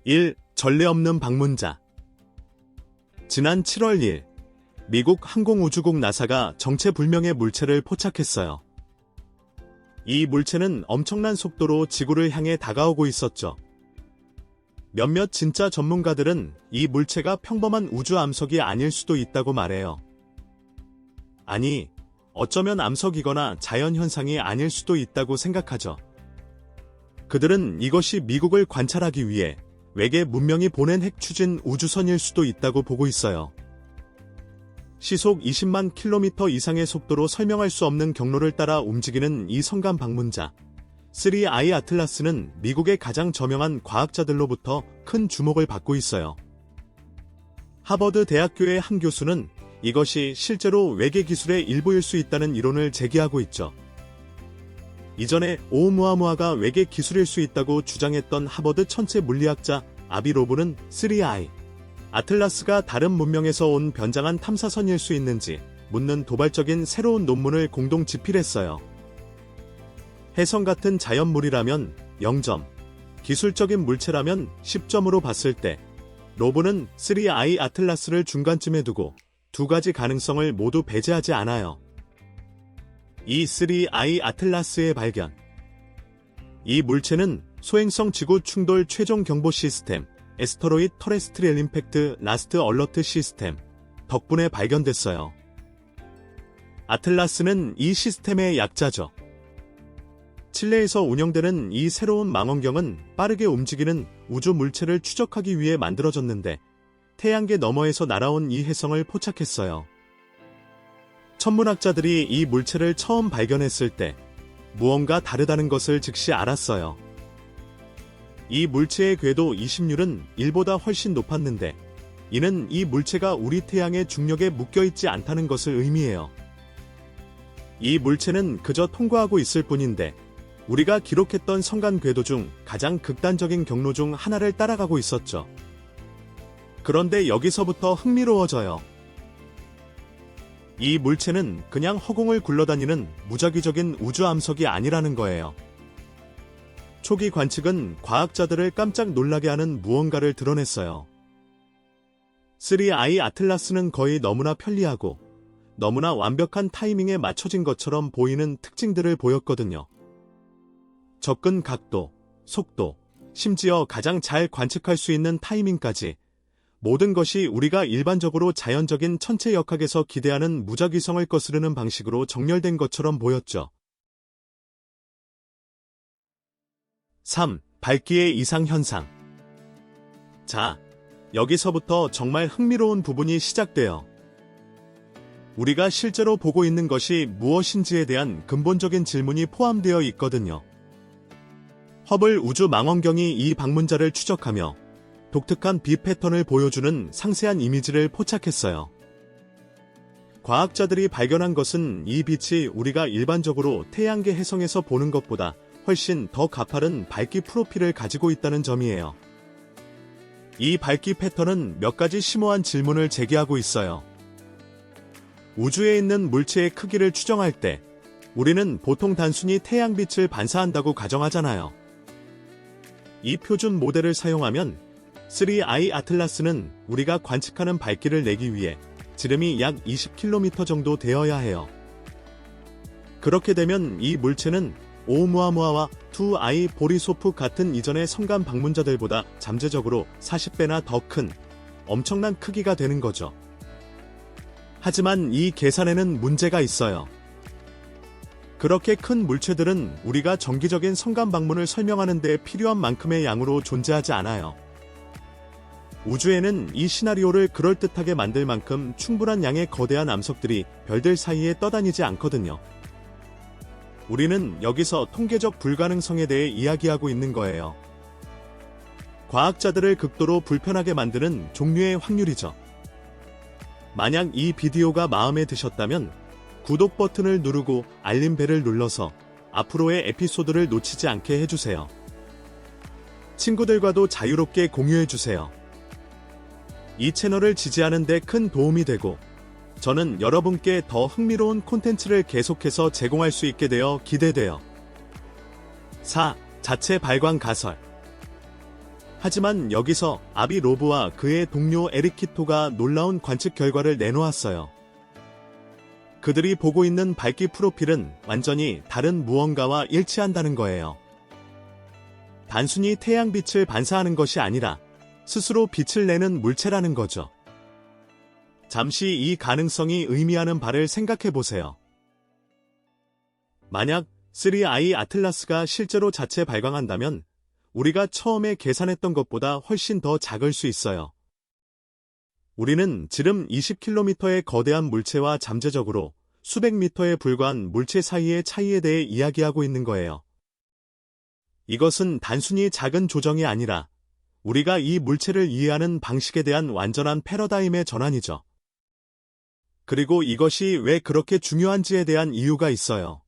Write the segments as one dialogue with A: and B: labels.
A: 1. 전례 없는 방문자. 지난 7월 2일, 미국 항공우주국 나사가 정체불명의 물체를 포착했어요. 이 물체는 엄청난 속도로 지구를 향해 다가오고 있었죠. 몇몇 진짜 전문가들은 이 물체가 평범한 우주 암석이 아닐 수도 있다고 말해요. 아니, 어쩌면 암석이거나 자연현상이 아닐 수도 있다고 생각하죠. 그들은 이것이 미국을 관찰하기 위해 외계 문명이 보낸 핵 추진 우주선일 수도 있다고 보고 있어요. 시속 20만 킬로미터 이상의 속도로 설명할 수 없는 경로를 따라 움직이는 이 성간 방문자 3I 아틀라스는 미국의 가장 저명한 과학자들로부터 큰 주목을 받고 있어요. 하버드 대학교의 한 교수는 이것이 실제로 외계 기술의 일부일 수 있다는 이론을 제기하고 있죠. 이전에 오umuamua가 외계 기술일 수 있다고 주장했던 하버드 천체 물리학자 아비 로브는 3I 아틀라스가 다른 문명에서 온 변장한 탐사선일 수 있는지 묻는 도발적인 새로운 논문을 공동 집필했어요. 혜성 같은 자연물이라면 0점, 기술적인 물체라면 10점으로 봤을 때 로브는 3I 아틀라스를 중간쯤에 두고 두 가지 가능성을 모두 배제하지 않아요. 이 3I 아틀라스의 발견. 이 물체는 소행성 지구 충돌 최종 경보 시스템 에스터로이드 터레스트리얼 임팩트 라스트 얼러트 시스템 덕분에 발견됐어요. 아틀라스는 이 시스템의 약자죠. 칠레에서 운영되는 이 새로운 망원경은 빠르게 움직이는 우주 물체를 추적하기 위해 만들어졌는데 태양계 너머에서 날아온 이 혜성을 포착했어요. 천문학자들이 이 물체를 처음 발견했을 때 무언가 다르다는 것을 즉시 알았어요. 이 물체의 궤도 이심률은 1보다 훨씬 높았는데 이는 이 물체가 우리 태양의 중력에 묶여있지 않다는 것을 의미해요. 이 물체는 그저 통과하고 있을 뿐인데 우리가 기록했던 성간 궤도 중 가장 극단적인 경로 중 하나를 따라가고 있었죠. 그런데 여기서부터 흥미로워져요. 이 물체는 그냥 허공을 굴러다니는 무작위적인 우주 암석이 아니라는 거예요. 초기 관측은 과학자들을 깜짝 놀라게 하는 무언가를 드러냈어요. 3I 아틀라스는 거의 너무나 편리하고 너무나 완벽한 타이밍에 맞춰진 것처럼 보이는 특징들을 보였거든요. 접근 각도, 속도, 심지어 가장 잘 관측할 수 있는 타이밍까지 모든 것이 우리가 일반적으로 자연적인 천체 역학에서 기대하는 무작위성을 거스르는 방식으로 정렬된 것처럼 보였죠. 3. 밝기의 이상 현상. 자, 여기서부터 정말 흥미로운 부분이 시작돼요. 우리가 실제로 보고 있는 것이 무엇인지에 대한 근본적인 질문이 포함되어 있거든요. 허블 우주 망원경이 이 방문자를 추적하며 독특한 빛 패턴을 보여주는 상세한 이미지를 포착했어요. 과학자들이 발견한 것은 이 빛이 우리가 일반적으로 태양계 혜성에서 보는 것보다 훨씬 더 가파른 밝기 프로필을 가지고 있다는 점이에요. 이 밝기 패턴은 몇 가지 심오한 질문을 제기하고 있어요. 우주에 있는 물체의 크기를 추정할 때 우리는 보통 단순히 태양빛을 반사한다고 가정하잖아요. 이 표준 모델을 사용하면 3I 아틀라스는 우리가 관측하는 밝기를 내기 위해 지름이 약 20km 정도 되어야 해요. 그렇게 되면 이 물체는 오umuamua와 2I 보리소프 같은 이전의 성간 방문자들보다 잠재적으로 40배나 더 큰 엄청난 크기가 되는 거죠. 하지만 이 계산에는 문제가 있어요. 그렇게 큰 물체들은 우리가 정기적인 성간 방문을 설명하는 데 필요한 만큼의 양으로 존재하지 않아요. 우주에는 이 시나리오를 그럴듯하게 만들 만큼 충분한 양의 거대한 암석들이 별들 사이에 떠다니지 않거든요. 우리는 여기서 통계적 불가능성에 대해 이야기하고 있는 거예요. 과학자들을 극도로 불편하게 만드는 종류의 확률이죠. 만약 이 비디오가 마음에 드셨다면 구독 버튼을 누르고 알림벨을 눌러서 앞으로의 에피소드를 놓치지 않게 해주세요. 친구들과도 자유롭게 공유해주세요. 이 채널을 지지하는 데 큰 도움이 되고 저는 여러분께 더 흥미로운 콘텐츠를 계속해서 제공할 수 있게 되어 기대돼요. 4. 자체 발광 가설. 하지만 여기서 아비 로브와 그의 동료 에릭 키토가 놀라운 관측 결과를 내놓았어요. 그들이 보고 있는 밝기 프로필은 완전히 다른 무언가와 일치한다는 거예요. 단순히 태양빛을 반사하는 것이 아니라 스스로 빛을 내는 물체라는 거죠. 잠시 이 가능성이 의미하는 바를 생각해 보세요. 만약 3I 아틀라스가 실제로 자체 발광한다면 우리가 처음에 계산했던 것보다 훨씬 더 작을 수 있어요. 우리는 지름 20km의 거대한 물체와 잠재적으로 수백 미터에 불과한 물체 사이의 차이에 대해 이야기하고 있는 거예요. 이것은 단순히 작은 조정이 아니라 우리가 이 물체를 이해하는 방식에 대한 완전한 패러다임의 전환이죠. 그리고 이것이 왜 그렇게 중요한지에 대한 이유가 있어요.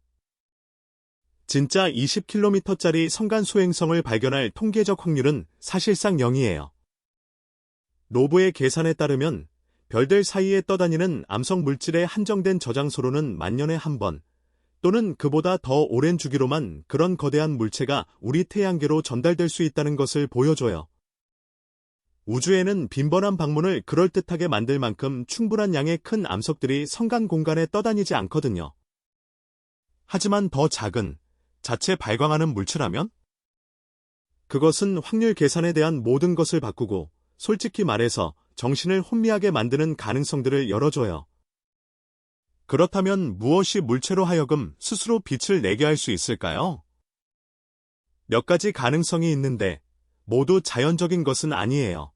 A: 진짜 20km짜리 성간 소행성을 발견할 통계적 확률은 사실상 0이에요. 로브의 계산에 따르면 별들 사이에 떠다니는 암석 물질의 한정된 저장소로는 만년에 한 번, 또는 그보다 더 오랜 주기로만 그런 거대한 물체가 우리 태양계로 전달될 수 있다는 것을 보여줘요. 우주에는 빈번한 방문을 그럴듯하게 만들 만큼 충분한 양의 큰 암석들이 성간 공간에 떠다니지 않거든요. 하지만 더 작은, 자체 발광하는 물체라면? 그것은 확률 계산에 대한 모든 것을 바꾸고, 솔직히 말해서 정신을 혼미하게 만드는 가능성들을 열어줘요. 그렇다면 무엇이 물체로 하여금 스스로 빛을 내게 할 수 있을까요? 몇 가지 가능성이 있는데 모두 자연적인 것은 아니에요.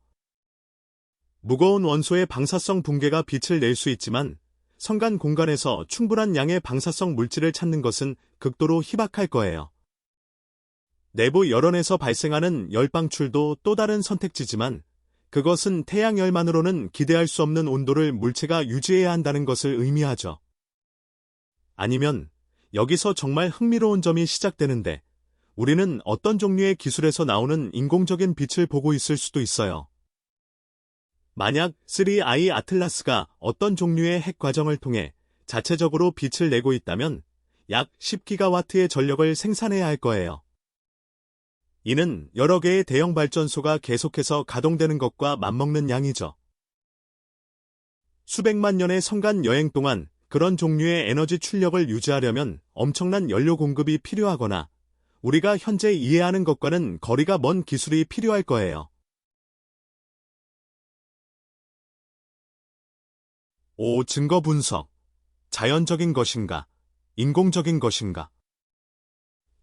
A: 무거운 원소의 방사성 붕괴가 빛을 낼 수 있지만 성간 공간에서 충분한 양의 방사성 물질을 찾는 것은 극도로 희박할 거예요. 내부 열원에서 발생하는 열방출도 또 다른 선택지지만 그것은 태양열만으로는 기대할 수 없는 온도를 물체가 유지해야 한다는 것을 의미하죠. 아니면 여기서 정말 흥미로운 점이 시작되는데 우리는 어떤 종류의 기술에서 나오는 인공적인 빛을 보고 있을 수도 있어요. 만약 3I 아틀라스가 어떤 종류의 핵 과정을 통해 자체적으로 빛을 내고 있다면 약 10기가와트의 전력을 생산해야 할 거예요. 이는 여러 개의 대형 발전소가 계속해서 가동되는 것과 맞먹는 양이죠. 수백만 년의 성간 여행 동안 그런 종류의 에너지 출력을 유지하려면 엄청난 연료 공급이 필요하거나 우리가 현재 이해하는 것과는 거리가 먼 기술이 필요할 거예요. 5. 증거 분석. 자연적인 것인가? 인공적인 것인가?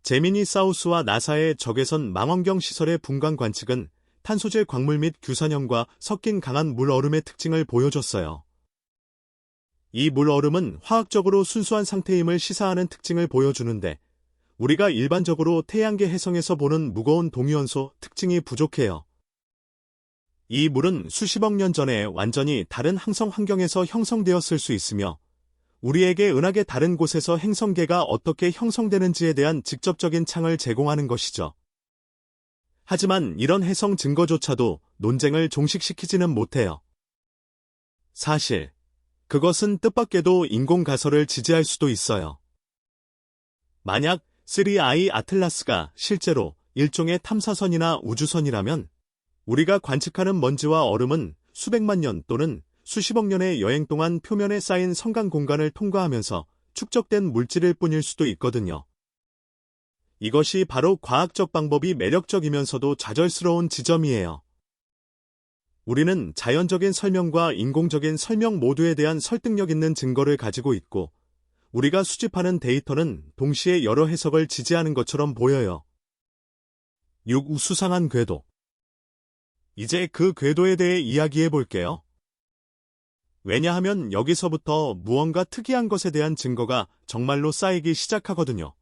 A: 제미니 사우스와 나사의 적외선 망원경 시설의 분광 관측은 탄소질 광물 및 규산염과 섞인 강한 물얼음의 특징을 보여줬어요. 이 물얼음은 화학적으로 순수한 상태임을 시사하는 특징을 보여주는데 우리가 일반적으로 태양계 해성에서 보는 무거운 동위원소 특징이 부족해요. 이 물은 수십억 년 전에 완전히 다른 항성 환경에서 형성되었을 수 있으며 우리에게 은하계 다른 곳에서 행성계가 어떻게 형성되는지에 대한 직접적인 창을 제공하는 것이죠. 하지만 이런 해성 증거조차도 논쟁을 종식시키지는 못해요. 사실 그것은 뜻밖에도 인공가설을 지지할 수도 있어요. 만약 3I 아틀라스가 실제로 일종의 탐사선이나 우주선이라면 우리가 관측하는 먼지와 얼음은 수백만 년 또는 수십억 년의 여행 동안 표면에 쌓인 성간 공간을 통과하면서 축적된 물질일 뿐일 수도 있거든요. 이것이 바로 과학적 방법이 매력적이면서도 좌절스러운 지점이에요. 우리는 자연적인 설명과 인공적인 설명 모두에 대한 설득력 있는 증거를 가지고 있고 우리가 수집하는 데이터는 동시에 여러 해석을 지지하는 것처럼 보여요. 6. 수상한 궤도. 이제 그 궤도에 대해 이야기해 볼게요. 왜냐하면 여기서부터 무언가 특이한 것에 대한 증거가 정말로 쌓이기 시작하거든요.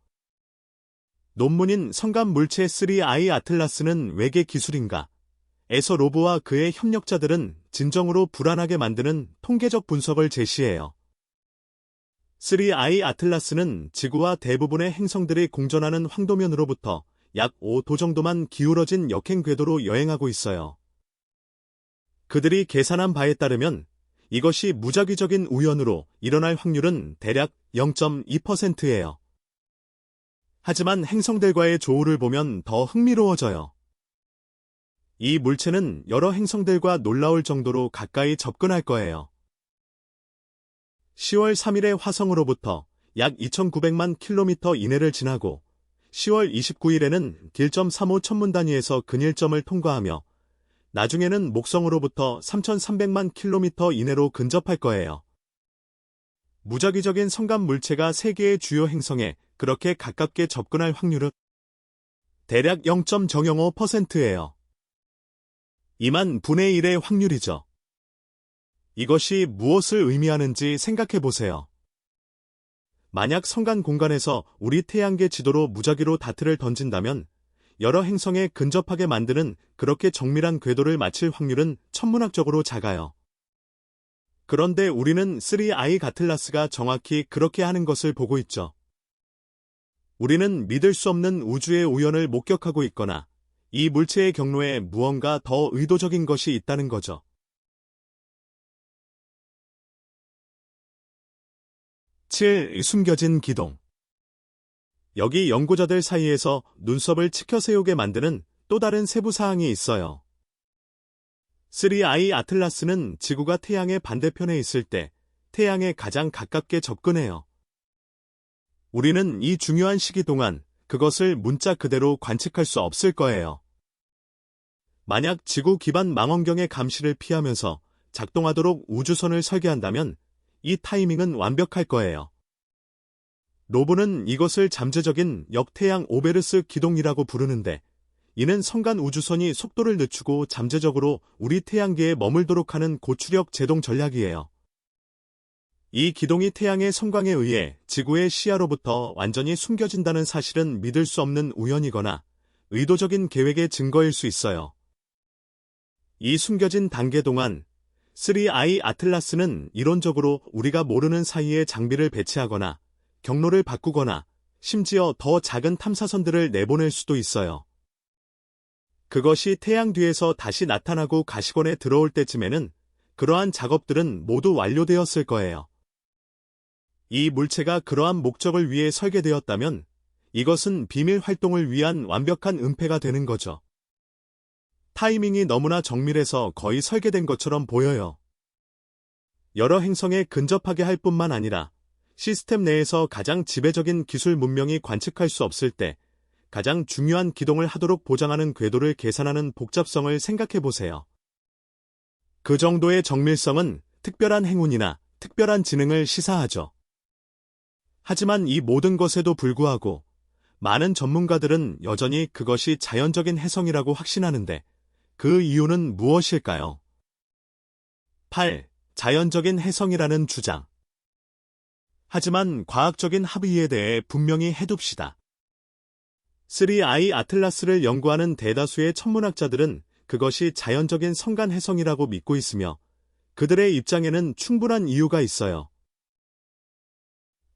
A: 논문인 성간 물체 3I 아틀라스는 외계 기술인가? 에서 로브와 그의 협력자들은 진정으로 불안하게 만드는 통계적 분석을 제시해요. 3I 아틀라스는 지구와 대부분의 행성들이 공전하는 황도면으로부터 약 5도 정도만 기울어진 역행 궤도로 여행하고 있어요. 그들이 계산한 바에 따르면 이것이 무작위적인 우연으로 일어날 확률은 대략 0.2%예요. 하지만 행성들과의 조우를 보면 더 흥미로워져요. 이 물체는 여러 행성들과 놀라울 정도로 가까이 접근할 거예요. 10월 3일의 화성으로부터 약 2,900만 킬로미터 이내를 지나고 10월 29일에는 길.35 천문 단위에서 근일점을 통과하며 나중에는 목성으로부터 3,300만 킬로미터 이내로 근접할 거예요. 무작위적인 성간 물체가 세계의 주요 행성에 그렇게 가깝게 접근할 확률은 대략 0.005%예요. 2만 분의 1의 확률이죠. 이것이 무엇을 의미하는지 생각해 보세요. 만약 성간 공간에서 우리 태양계 지도로 무작위로 다트를 던진다면 여러 행성에 근접하게 만드는 그렇게 정밀한 궤도를 맞힐 확률은 천문학적으로 작아요. 그런데 우리는 3I 아틀라스가 정확히 그렇게 하는 것을 보고 있죠. 우리는 믿을 수 없는 우주의 우연을 목격하고 있거나 이 물체의 경로에 무언가 더 의도적인 것이 있다는 거죠. 7. 숨겨진 기동. 여기 연구자들 사이에서 눈썹을 치켜 세우게 만드는 또 다른 세부 사항이 있어요. 3I 아틀라스는 지구가 태양의 반대편에 있을 때 태양에 가장 가깝게 접근해요. 우리는 이 중요한 시기 동안 그것을 문자 그대로 관측할 수 없을 거예요. 만약 지구 기반 망원경의 감시를 피하면서 작동하도록 우주선을 설계한다면 이 타이밍은 완벽할 거예요. 로브는 이것을 잠재적인 역태양 오베르스 기동이라고 부르는데 이는 성간 우주선이 속도를 늦추고 잠재적으로 우리 태양계에 머물도록 하는 고추력 제동 전략이에요. 이 기동이 태양의 성광에 의해 지구의 시야로부터 완전히 숨겨진다는 사실은 믿을 수 없는 우연이거나 의도적인 계획의 증거일 수 있어요. 이 숨겨진 단계 동안 3I 아틀라스는 이론적으로 우리가 모르는 사이에 장비를 배치하거나 경로를 바꾸거나 심지어 더 작은 탐사선들을 내보낼 수도 있어요. 그것이 태양 뒤에서 다시 나타나고 가시권에 들어올 때쯤에는 그러한 작업들은 모두 완료되었을 거예요. 이 물체가 그러한 목적을 위해 설계되었다면 이것은 비밀 활동을 위한 완벽한 은폐가 되는 거죠. 타이밍이 너무나 정밀해서 거의 설계된 것처럼 보여요. 여러 행성에 근접하게 할 뿐만 아니라 시스템 내에서 가장 지배적인 기술 문명이 관측할 수 없을 때 가장 중요한 기동을 하도록 보장하는 궤도를 계산하는 복잡성을 생각해 보세요. 그 정도의 정밀성은 특별한 행운이나 특별한 지능을 시사하죠. 하지만 이 모든 것에도 불구하고 많은 전문가들은 여전히 그것이 자연적인 해성이라고 확신하는데 그 이유는 무엇일까요? 8. 자연적인 해성이라는 주장. 하지만 과학적인 합의에 대해 분명히 해둡시다. 3I 아틀라스를 연구하는 대다수의 천문학자들은 그것이 자연적인 성간 해성이라고 믿고 있으며 그들의 입장에는 충분한 이유가 있어요.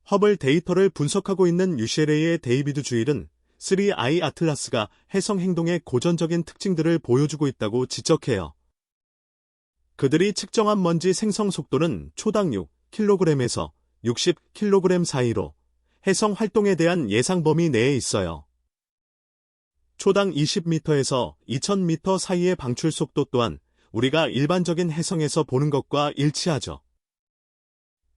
A: 허블 데이터를 분석하고 있는 UCLA의 데이비드 주일은 3I 아틀라스가 해성 행동의 고전적인 특징들을 보여주고 있다고 지적해요. 그들이 측정한 먼지 생성 속도는 초당 6kg에서 60kg 사이로 해성 활동에 대한 예상 범위 내에 있어요. 초당 20m에서 2000m 사이의 방출 속도 또한 우리가 일반적인 해성에서 보는 것과 일치하죠.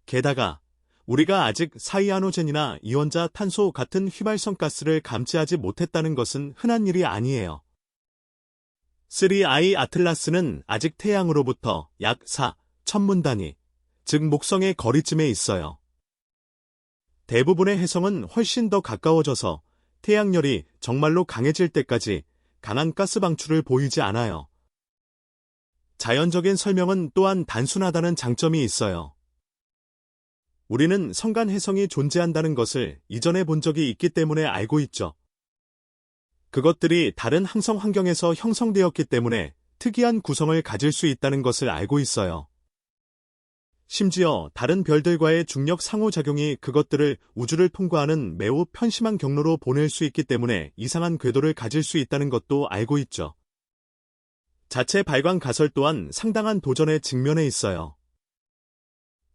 A: 게다가 우리가 아직 사이아노젠이나 이원자 탄소 같은 휘발성 가스를 감지하지 못했다는 것은 흔한 일이 아니에요. 3I 아틀라스는 아직 태양으로부터 약 4천문 단위, 즉 목성의 거리쯤에 있어요. 대부분의 해성은 훨씬 더 가까워져서 태양열이 정말로 강해질 때까지 강한 가스 방출을 보이지 않아요. 자연적인 설명은 또한 단순하다는 장점이 있어요. 우리는 성간 해성이 존재한다는 것을 이전에 본 적이 있기 때문에 알고 있죠. 그것들이 다른 항성 환경에서 형성되었기 때문에 특이한 구성을 가질 수 있다는 것을 알고 있어요. 심지어 다른 별들과의 중력 상호작용이 그것들을 우주를 통과하는 매우 편심한 경로로 보낼 수 있기 때문에 이상한 궤도를 가질 수 있다는 것도 알고 있죠. 자체 발광 가설 또한 상당한 도전에 직면해 있어요.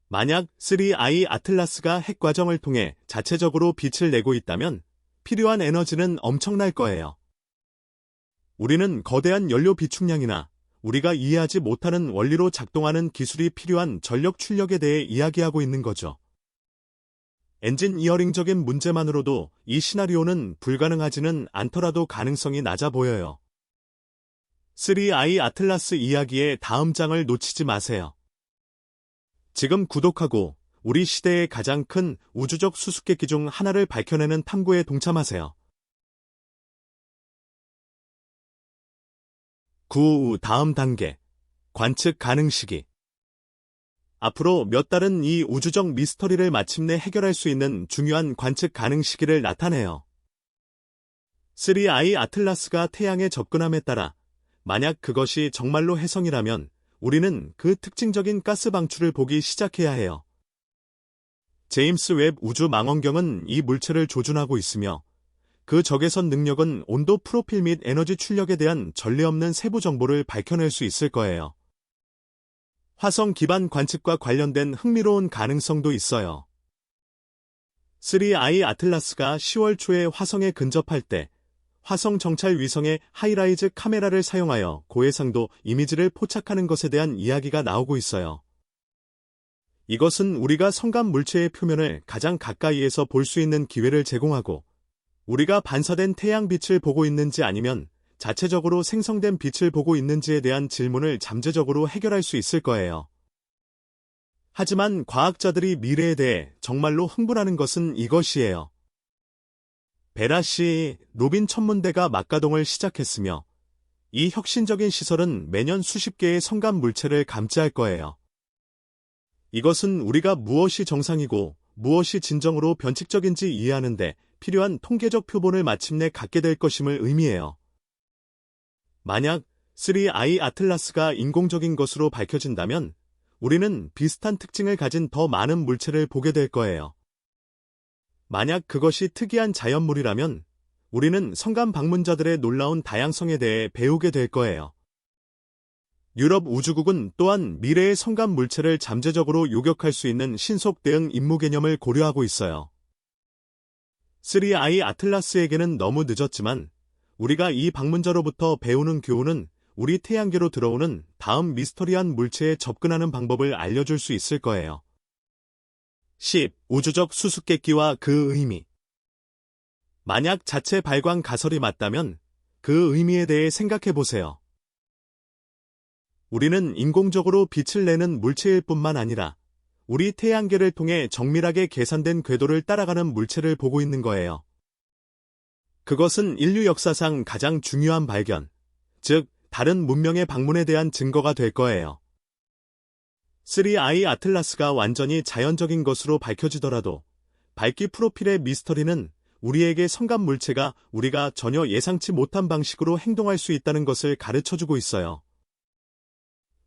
A: 만약 3I 아틀라스가 핵 과정을 통해 자체적으로 빛을 내고 있다면 필요한 에너지는 엄청날 거예요. 우리는 거대한 연료 비축량이나 우리가 이해하지 못하는 원리로 작동하는 기술이 필요한 전력 출력에 대해 이야기하고 있는 거죠. 엔지니어링적인 문제만으로도 이 시나리오는 불가능하지는 않더라도 가능성이 낮아 보여요. 3i 아틀라스 이야기의 다음 장을 놓치지 마세요. 지금 구독하고 우리 시대의 가장 큰 우주적 수수께끼 중 하나를 밝혀내는 탐구에 동참하세요. 9. 다음 단계. 관측 가능 시기. 앞으로 몇 달은 이 우주적 미스터리를 마침내 해결할 수 있는 중요한 관측 가능 시기를 나타내요. 3i 아틀라스가 태양에 접근함에 따라 만약 그것이 정말로 혜성이라면 우리는 그 특징적인 가스 방출을 보기 시작해야 해요. 제임스 웹 우주 망원경은 이 물체를 조준하고 있으며 그 적외선 능력은 온도 프로필 및 에너지 출력에 대한 전례 없는 세부 정보를 밝혀낼 수 있을 거예요. 화성 기반 관측과 관련된 흥미로운 가능성도 있어요. 3i 아틀라스가 10월 초에 화성에 근접할 때 화성 정찰 위성의 하이라이즈 카메라를 사용하여 고해상도 이미지를 포착하는 것에 대한 이야기가 나오고 있어요. 이것은 우리가 성간 물체의 표면을 가장 가까이에서 볼 수 있는 기회를 제공하고 우리가 반사된 태양빛을 보고 있는지 아니면 자체적으로 생성된 빛을 보고 있는지에 대한 질문을 잠재적으로 해결할 수 있을 거예요. 하지만 과학자들이 미래에 대해 정말로 흥분하는 것은 이것이에요. 베라 씨, 로빈 천문대가 막가동을 시작했으며 이 혁신적인 시설은 매년 수십 개의 성간 물체를 감지할 거예요. 이것은 우리가 무엇이 정상이고 무엇이 진정으로 변칙적인지 이해하는 데 필요한 통계적 표본을 마침내 갖게 될 것임을 의미해요. 만약 3i 아틀라스가 인공적인 것으로 밝혀진다면 우리는 비슷한 특징을 가진 더 많은 물체를 보게 될 거예요. 만약 그것이 특이한 자연물이라면 우리는 성간 방문자들의 놀라운 다양성에 대해 배우게 될 거예요. 유럽 우주국은 또한 미래의 성간 물체를 잠재적으로 요격할 수 있는 신속 대응 임무 개념을 고려하고 있어요. 3i 아틀라스에게는 너무 늦었지만 우리가 이 방문자로부터 배우는 교훈은 우리 태양계로 들어오는 다음 미스터리한 물체에 접근하는 방법을 알려줄 수 있을 거예요. 10. 우주적 수수께끼와 그 의미. 만약 자체 발광 가설이 맞다면 그 의미에 대해 생각해 보세요. 우리는 인공적으로 빛을 내는 물체일 뿐만 아니라 우리 태양계를 통해 정밀하게 계산된 궤도를 따라가는 물체를 보고 있는 거예요. 그것은 인류 역사상 가장 중요한 발견, 즉 다른 문명의 방문에 대한 증거가 될 거예요. 3i 아틀라스가 완전히 자연적인 것으로 밝혀지더라도 밝기 프로필의 미스터리는 우리에게 성간 물체가 우리가 전혀 예상치 못한 방식으로 행동할 수 있다는 것을 가르쳐주고 있어요.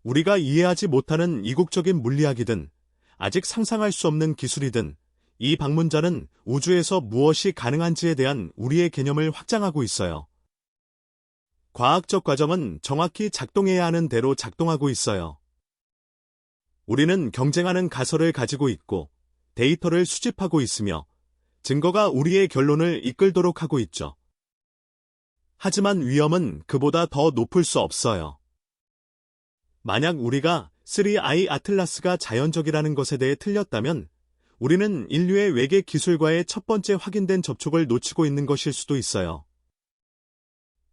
A: 우리가 이해하지 못하는 이국적인 물리학이든 아직 상상할 수 없는 기술이든 이 방문자는 우주에서 무엇이 가능한지에 대한 우리의 개념을 확장하고 있어요. 과학적 과정은 정확히 작동해야 하는 대로 작동하고 있어요. 우리는 경쟁하는 가설을 가지고 있고 데이터를 수집하고 있으며 증거가 우리의 결론을 이끌도록 하고 있죠. 하지만 위험은 그보다 더 높을 수 없어요. 만약 우리가 3i 아틀라스가 자연적이라는 것에 대해 틀렸다면 우리는 인류의 외계 기술과의 첫 번째 확인된 접촉을 놓치고 있는 것일 수도 있어요.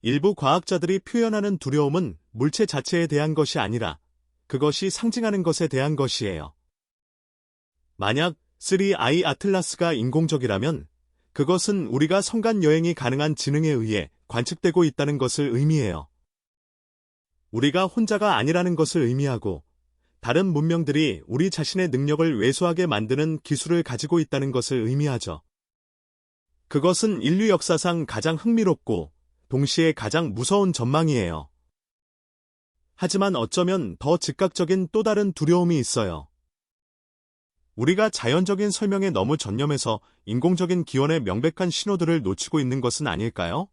A: 일부 과학자들이 표현하는 두려움은 물체 자체에 대한 것이 아니라 그것이 상징하는 것에 대한 것이에요. 만약 3i 아틀라스가 인공적이라면 그것은 우리가 성간 여행이 가능한 지능에 의해 관측되고 있다는 것을 의미해요. 우리가 혼자가 아니라는 것을 의미하고 다른 문명들이 우리 자신의 능력을 왜소하게 만드는 기술을 가지고 있다는 것을 의미하죠. 그것은 인류 역사상 가장 흥미롭고 동시에 가장 무서운 전망이에요. 하지만 어쩌면 더 즉각적인 또 다른 두려움이 있어요. 우리가 자연적인 설명에 너무 전념해서 인공적인 기원의 명백한 신호들을 놓치고 있는 것은 아닐까요?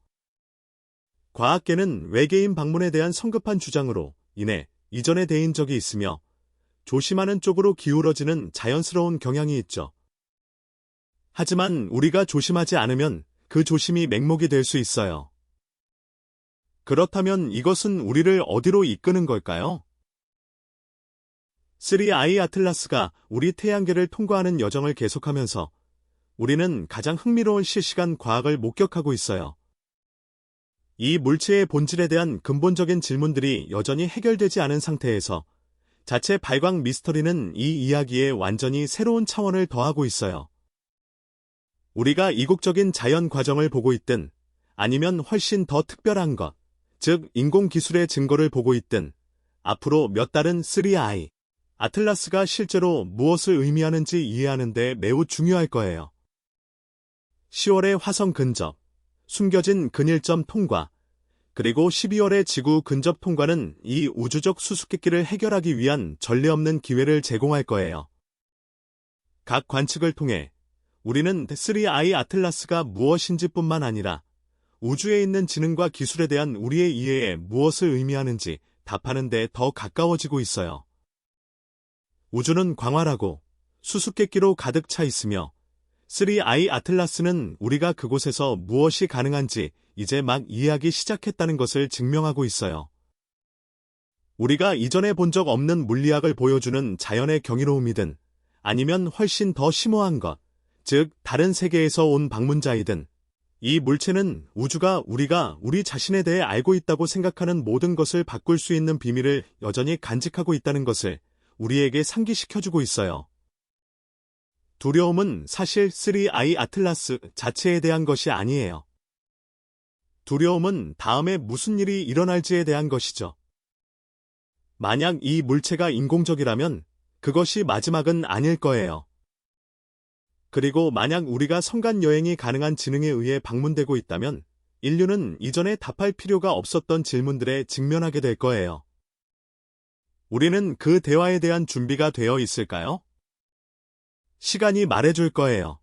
A: 과학계는 외계인 방문에 대한 성급한 주장으로 인해 이전에 대인 적이 있으며 조심하는 쪽으로 기울어지는 자연스러운 경향이 있죠. 하지만 우리가 조심하지 않으면 그 조심이 맹목이 될 수 있어요. 그렇다면 이것은 우리를 어디로 이끄는 걸까요? 3I 아틀라스가 우리 태양계를 통과하는 여정을 계속하면서 우리는 가장 흥미로운 실시간 과학을 목격하고 있어요. 이 물체의 본질에 대한 근본적인 질문들이 여전히 해결되지 않은 상태에서 자체 발광 미스터리는 이 이야기에 완전히 새로운 차원을 더하고 있어요. 우리가 이국적인 자연 과정을 보고 있든 아니면 훨씬 더 특별한 것, 즉 인공기술의 증거를 보고 있든 앞으로 몇 달은 3I 아틀라스가 실제로 무엇을 의미하는지 이해하는 데 매우 중요할 거예요. 10월의 화성 근접, 숨겨진 근일점 통과, 그리고 12월의 지구 근접 통과는 이 우주적 수수께끼를 해결하기 위한 전례 없는 기회를 제공할 거예요. 각 관측을 통해 우리는 3I 아틀라스가 무엇인지 뿐만 아니라 우주에 있는 지능과 기술에 대한 우리의 이해에 무엇을 의미하는지 답하는 데 더 가까워지고 있어요. 우주는 광활하고 수수께끼로 가득 차 있으며 3I 아틀라스는 우리가 그곳에서 무엇이 가능한지 이제 막 이해하기 시작했다는 것을 증명하고 있어요. 우리가 이전에 본 적 없는 물리학을 보여주는 자연의 경이로움이든 아니면 훨씬 더 심오한 것, 즉 다른 세계에서 온 방문자이든 이 물체는 우주가 우리가 우리 자신에 대해 알고 있다고 생각하는 모든 것을 바꿀 수 있는 비밀을 여전히 간직하고 있다는 것을 우리에게 상기시켜주고 있어요. 두려움은 사실 3I 아틀라스 자체에 대한 것이 아니에요. 두려움은 다음에 무슨 일이 일어날지에 대한 것이죠. 만약 이 물체가 인공적이라면 그것이 마지막은 아닐 거예요. 그리고 만약 우리가 성간 여행이 가능한 지능에 의해 방문되고 있다면 인류는 이전에 답할 필요가 없었던 질문들에 직면하게 될 거예요. 우리는 그 대화에 대한 준비가 되어 있을까요? 시간이 말해줄 거예요.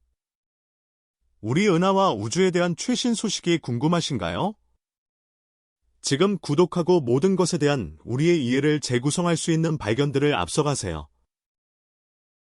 A: 우리 은하와 우주에 대한 최신 소식이 궁금하신가요? 지금 구독하고 모든 것에 대한 우리의 이해를 재구성할 수 있는 발견들을 앞서가세요.